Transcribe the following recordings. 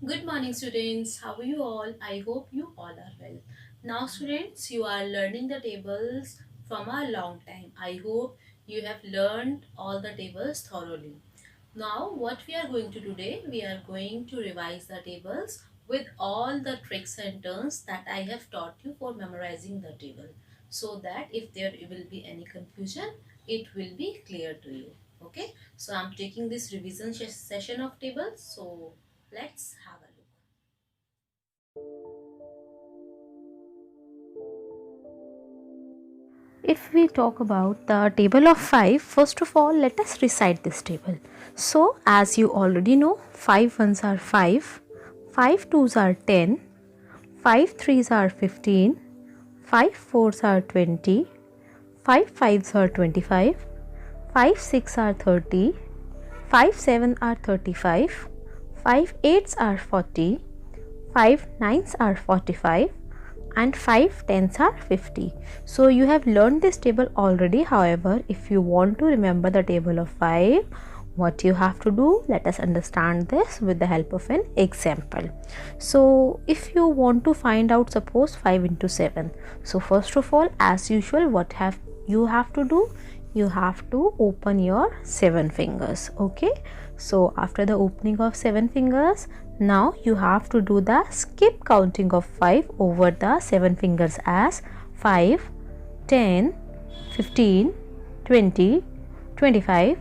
Good morning, students. How are you all? I hope you all are well. Now, students, you are learning the tables from a long time. I hope you have learned all the tables thoroughly. Now, what we are going to do today, we are going to revise the tables with all the tricks and turns that I have taught you for memorizing the table, so that if there will be any confusion, it will be clear to you. Okay, so I'm taking this revision session of tables. So let's have a look. If we talk about the table of 5, first of all, let us recite this table. So, as you already know, 5 ones are 5, 5 twos are 10, 5 threes are 15, 5 fours are 20, 5 fives are 25, 5 6 are 30, 5 7 are 35, 5 eights are 40, 5 nines are 45, and 5 tens are 50. So you have learned this table already. However, if you want to remember the table of 5, what you have to do, let us understand this with the help of an example. So if you want to find out, suppose 5 into 7, so first of all, as usual, what have you have to do, you have to open your 7 fingers. Okay, so after the opening of 7 fingers, now you have to do the skip counting of 5 over the 7 fingers as 5, 10, 15, 20, 25,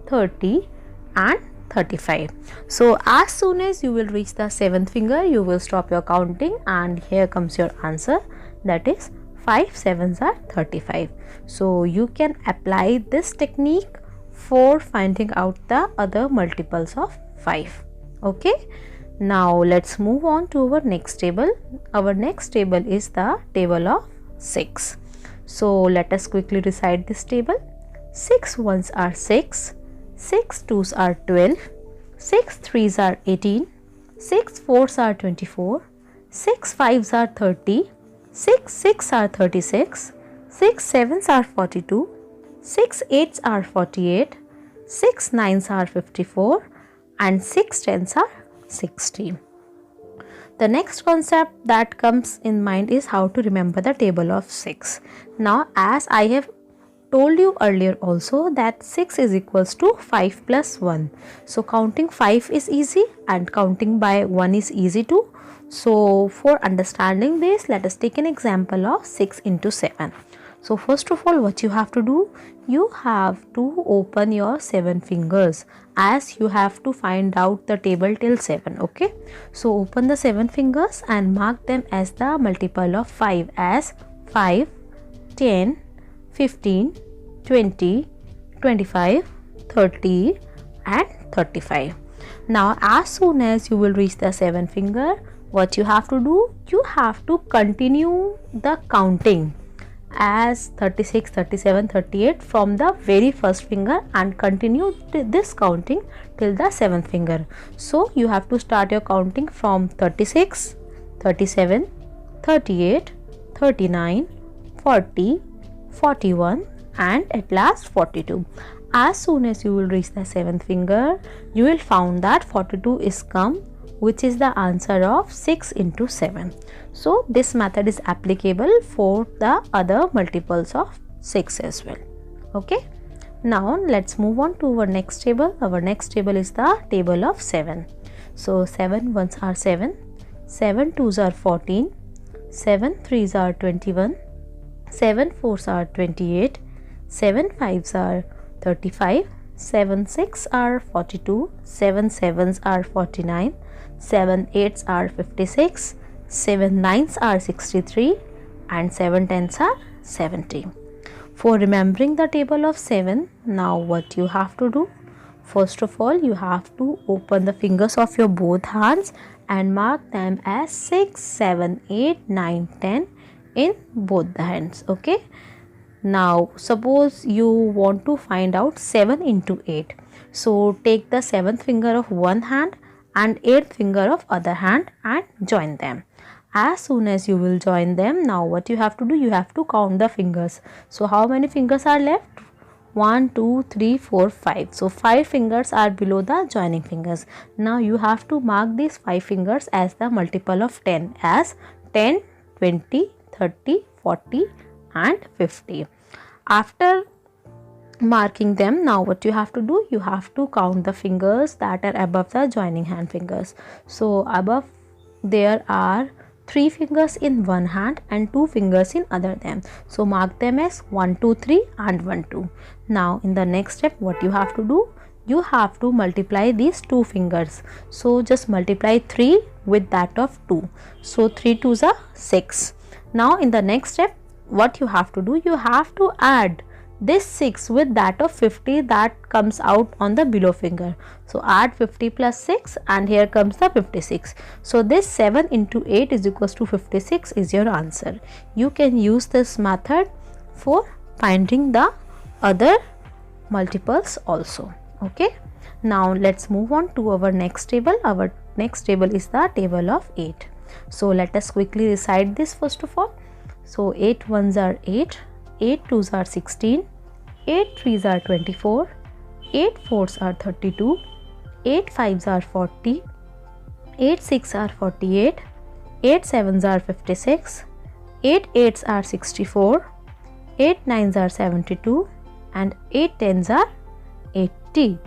30 and 35. So as soon as you will reach the 7th finger, you will stop your counting and here comes your answer, that is 5 sevens are 35. So you can apply this technique for finding out the other multiples of 5. Okay, now let's move on to our next table. Our next table is the table of 6. So let us quickly recite this table. 6 ones are 6, 6 twos are 12, 6 threes are 18, 6 fours are 24, 6 fives are 30, 6 6 are 36, 6 sevens are 42, 6 eights are 48, 6 nines are 54 and 6 tens are 60. The next concept that comes in mind is how to remember the table of 6. Now, as I have told you earlier also that 6 is equals to 5 plus 1. So, counting 5 is easy and counting by 1 is easy too. So, for understanding this, let us take an example of 6 into 7. So first of all, what you have to do, you have to open your 7 fingers as you have to find out the table till 7. Okay, so open the 7 fingers and mark them as the multiple of 5 as 5, 10, 15, 20, 25, 30 and 35. Now as soon as you will reach the 7th finger, what you have to do, you have to continue the counting as 36, 37, 38 from the very first finger and continue this counting till the 7th finger. So you have to start your counting from 36, 37, 38, 39, 40, 41 and at last 42. As soon as you will reach the 7th finger, you will found that 42 is come, which is the answer of 6 into 7. So this method is applicable for the other multiples of 6 as well. Okay, now let's move on to our next table. Our next table is the table of 7. So 7 ones are 7, 7 twos are 14, 7 threes are 21, 7 fours are 28, 7 fives are 35, 7 6 are 42, 7 sevens are 49, 7 eights are 56, 7 nines are 63 and 7 tens are 70. For remembering the table of 7, now what you have to do? First of all, you have to open the fingers of your both hands and mark them as 6, 7, 8, 9, 10 in both the hands. Okay. Now, suppose you want to find out 7 into 8. So, take the 7th finger of one hand and 8th finger of other hand and join them. As soon as you will join them, now what you have to do, you have to count the fingers. So, how many fingers are left? 1 2 3 4 5. So 5 fingers are below the joining fingers. Now you have to mark these 5 fingers as the multiple of 10, as 10, 20, 30, 40 and 50. After marking them, now what you have to do, you have to count the fingers that are above the joining hand fingers. So above there are 3 fingers in one hand and 2 fingers in other them. So mark them as 1 2 3 and 1 2. Now in the next step, what you have to do, you have to multiply these 2 fingers. So just multiply 3 with that of 2. So 3 2s are 6. Now in the next step, what you have to do, you have to add this 6 with that of 50 that comes out on the below finger. So add 50 plus 6 and here comes the 56. So this 7 into 8 is equals to 56 is your answer. You can use this method for finding the other multiples also. Okay. Now let's move on to our next table. Our next table is the table of 8. So let us quickly recite this first of all. So 8 ones are 8. 8 2s are 16, 8 3s are 24, 8 4s are 32, 8 5s are 40, 8 6 are 48, 8 7s are 56, 8 8s are 64, 8 9s are 72 and 8 10s are 80.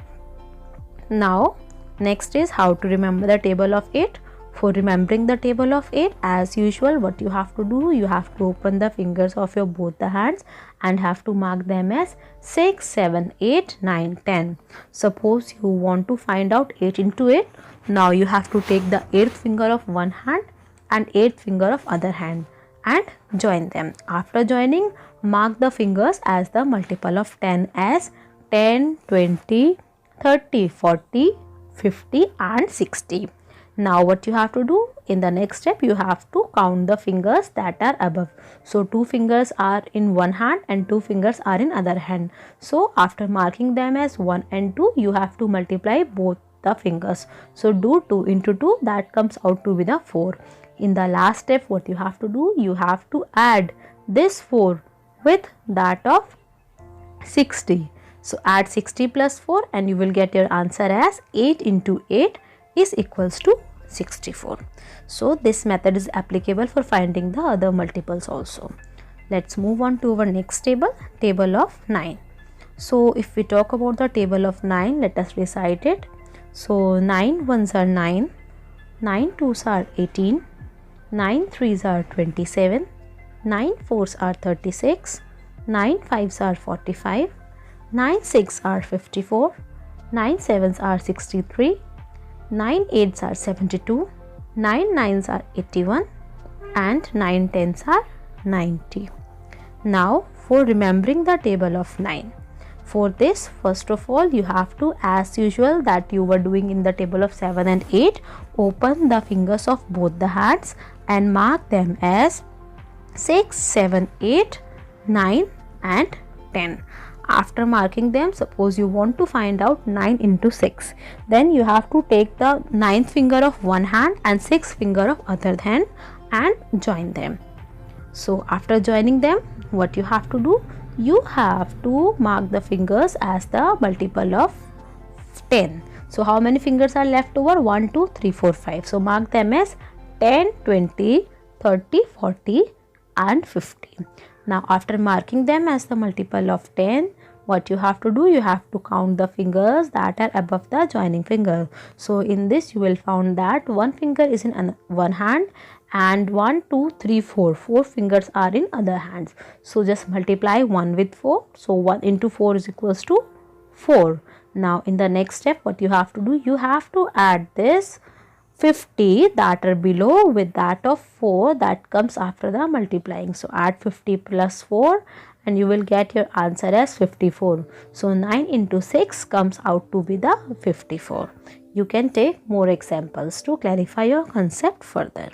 Now next is how to remember the table of 8. For remembering the table of 8, as usual, what you have to do, you have to open the fingers of your both the hands and have to mark them as 6, 7, 8, 9, 10. Suppose you want to find out 8 into 8. Now you have to take the 8th finger of one hand and 8th finger of other hand and join them. After joining, mark the fingers as the multiple of 10 as 10, 20, 30, 40, 50 and 60. Now what you have to do, in the next step, you have to count the fingers that are above. So 2 fingers are in one hand and 2 fingers are in other hand. So after marking them as 1 and 2, you have to multiply both the fingers. So do 2 into 2, that comes out to be the 4. In the last step, what you have to do, you have to add this 4 with that of 60. So add 60 plus 4 and you will get your answer as 8 into 8 is equals to 64. So this method is applicable for finding the other multiples also. Let's move on to our next table, table of 9. So if we talk about the table of 9, let us recite it. So 9 ones are 9, 9 twos are 18, 9 threes are 27, 9 fours are 36, 9 fives are 45, 9 six are 54, 9 sevens are 63, 9 8s are 72, 9 9s are 81 and 9 10s are 90. Now for remembering the table of 9. For this, first of all, you have to, as usual that you were doing in the table of 7 and 8, open the fingers of both the hands and mark them as 6, 7, 8, 9 and 10. After marking them, suppose you want to find out 9 into 6, then you have to take the 9th finger of one hand and 6th finger of other hand and join them. So after joining them, what you have to do, you have to mark the fingers as the multiple of 10. So how many fingers are left over? 1 2 3 4 5. So mark them as 10, 20, 30, 40 and 50. Now after marking them as the multiple of 10, what you have to do, you have to count the fingers that are above the joining finger. So in this you will find that one finger is in one hand and 1 2 3 4 fingers are in other hands. So just multiply 1 with 4. So 1 into 4 is equals to 4. Now in the next step, what you have to do, you have to add this 50 that are below with that of 4 that comes after the multiplying. So add 50 plus 4 and you will get your answer as 54. So 9 into 6 comes out to be the 54. You can take more examples to clarify your concept further.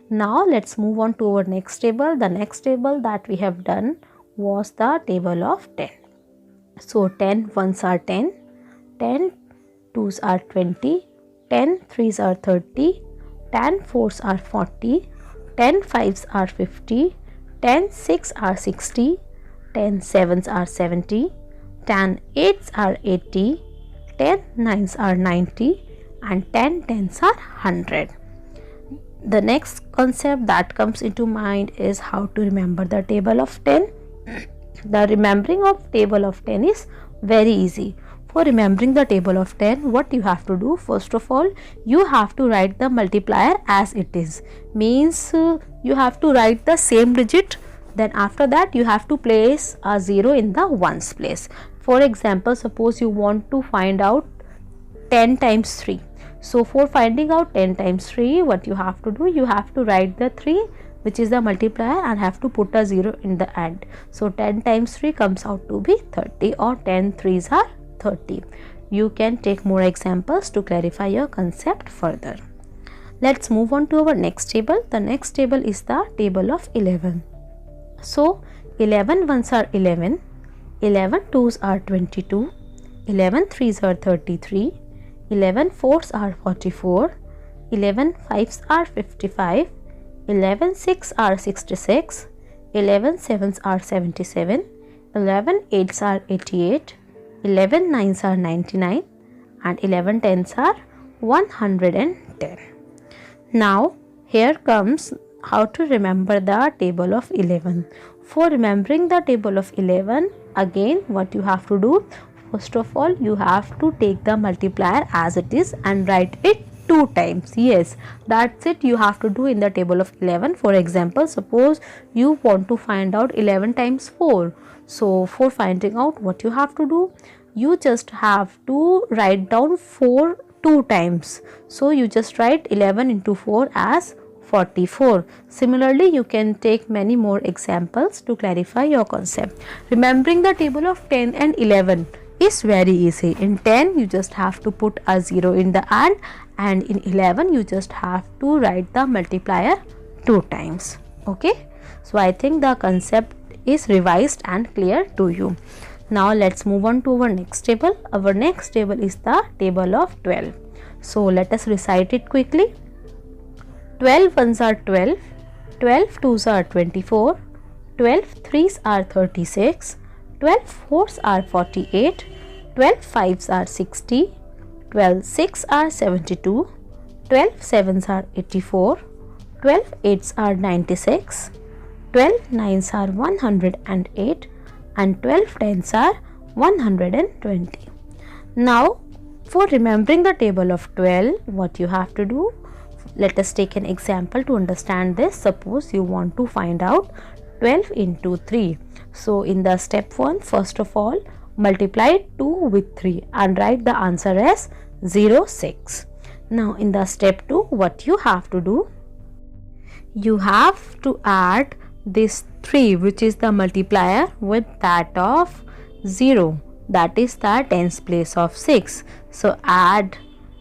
Now let's move on to our next table. The next table that we have done was the table of 10. So 10 ones are 10, 10 twos are 20, 10 threes are 30, 10 fours are 40, 10 fives are 50, 10 six are 60, 10 sevens are 70, 10 8s are 80, 10 9s are 90, and 10 10s are 100. The next concept that comes into mind is how to remember the table of 10. The remembering of table of 10 is very easy. For remembering the table of 10, what you have to do, first of all, you have to write the multiplier as it is. Means you have to write the same digit, then after that you have to place a 0 in the ones place. For example, suppose you want to find out 10 times 3. So for finding out 10 times 3, what you have to do, you have to write the 3 which is the multiplier and have to put a 0 in the end. So 10 times 3 comes out to be 30, or 10 3s are 30. You can take more examples to clarify your concept further. Let's move on to our next table. The next table is the table of 11. So 11 ones are 11, 11 twos are 22, 11 threes are 33, 11 fours are 44, 11 fives are 55, 11 6 are 66, 11 sevens are 77, 11 eights are 88, 11 nines are 99, and 11 tens are 110. Now here comes how to remember the table of 11. For remembering the table of 11, again what you have to do, first of all you have to take the multiplier as it is and write it 2 times. Yes, that's it you have to do in the table of 11. For example, suppose you want to find out 11 times 4. So for finding out, what you have to do, you just have to write down 4 2 times. So you just write 11 into 4 as 44. Similarly, you can take many more examples to clarify your concept. Remembering the table of 10 and 11 is very easy. In 10 you just have to put a 0 in the end, and in 11 you just have to write the multiplier 2 times. Okay, so I think the concept is revised and clear to you. Now let's move on to our next table. Our next table is the table of 12. So let us recite it quickly. 12 ones are 12, 12 twos are 24, 12 threes are 36, 12 fours are 48, 12 fives are 60, 12 six are 72, 12 sevens are 84, 12 eights are 96, 12 nines are 108, and 12 tens are 120. Now for remembering the table of 12, what you have to do, let us take an example to understand this. Suppose you want to find out 12 into 3. So in the step 1, first of all, multiply 2 with 3 and write the answer as 06. Now in the step 2, what you have to do, you have to add this 3 which is the multiplier with that of 0, that is the tens place of 6. So add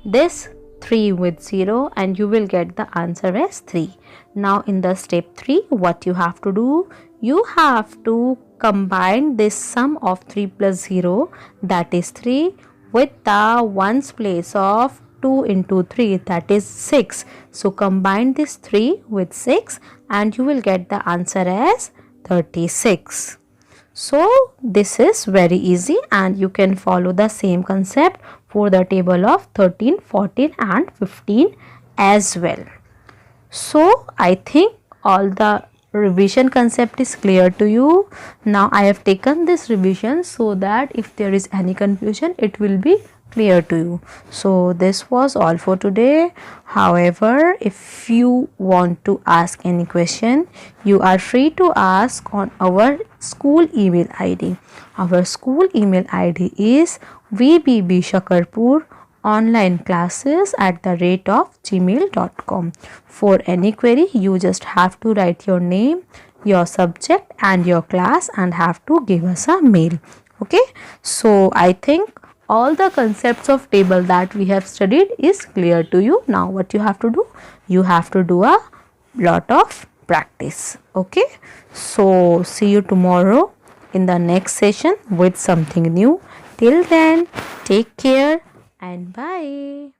this 3 with 0 and you will get the answer as 3. Now in the step 3, what you have to do, you have to combine this sum of 3 plus 0, that is 3, with the ones place of 2 into 3, that is 6. So combine this 3 with 6 and you will get the answer as 36. So this is very easy and you can follow the same concept for the table of 13, 14 and 15 as well. So I think all the revision concept is clear to you. Now I have taken this revision so that if there is any confusion, it will be clear to you. So this was all for today. However, if you want to ask any question, you are free to ask on our school email ID. Our school email ID is vbbshakarpuronlineclasses@gmail.com. For any query, you just have to write your name, your subject and your class and have to give us a mail. Okay, so I think all the concepts of table that we have studied is clear to you. Now what you have to do, you have to do a lot of practice. Okay, so see you tomorrow in the next session with something new. Till then, take care and bye.